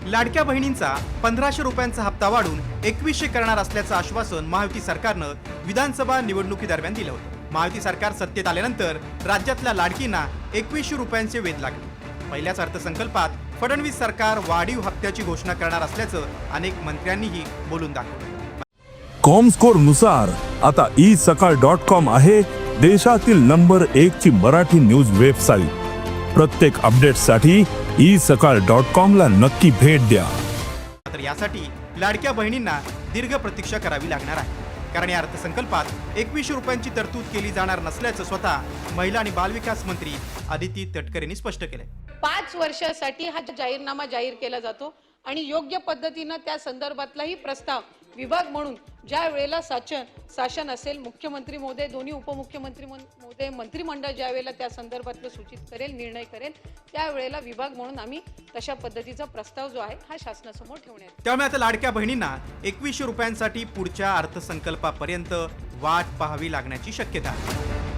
लाडक्या बहिणींचा 1500 रुपयांचा हप्ता वाढून 2100 करणार असल्याचं आश्वासन महायुती सरकारनं विधानसभा निवडणुकीदरम्यान दिलं होतं। महायुती सरकार सत्तेत आल्यानंतर राज्यातल्या लाडकींना 2100 रुपयांचे वेध लागले। पहिल्याच अर्थसंकल्पात फडणवीस सरकार वाढीव हप्त्याची घोषणा करणार असल्याचं अनेक मंत्र्यांनीही बोलून दाखवलं। कॉमस्कोर नुसार आता isakal.com आहे देशातील नंबर 1 ची मराठी न्यूज वेबसाईट। प्रत्येक अपडेटसाठी isakal.com ला नक्की भेट द्या। तर यासाठी लाडक्या बहिणींना दीर्घ प्रतीक्षा करावी लागणार आहे, कारण या अर्थसंकल्पात 2100 रुपयांची तरतूद केली जाणार नसल्याचं स्वतः महिला आणि बालविकास मंत्री अदिती तटकरे यांनी स्पष्ट केलंय। 5 वर्षासाठी हा जाहीरनामा जाहीर केला जातो आणि योग्य पद्धतीने त्या संदर्भातलाही प्रस्ताव विभाग म्हणून ज्या वेळेला शासन असेल, मुख्यमंत्री महोदय, दोन्ही उपमुख्यमंत्री महोदय, मंत्रिमंडळ ज्या वेळेला त्या संदर्भातलं सूचित करेल, निर्णय करेल, त्यावेळेला विभाग म्हणून आम्ही तशा पद्धतीचा प्रस्ताव जो आहे हा शासनासमोर ठेवण्यात। त्यामुळे आता लाडक्या बहिणींना 2100 रुपयांसाठी पुढच्या अर्थसंकल्पापर्यंत वाट पाहावी लागण्याची शक्यता आहे।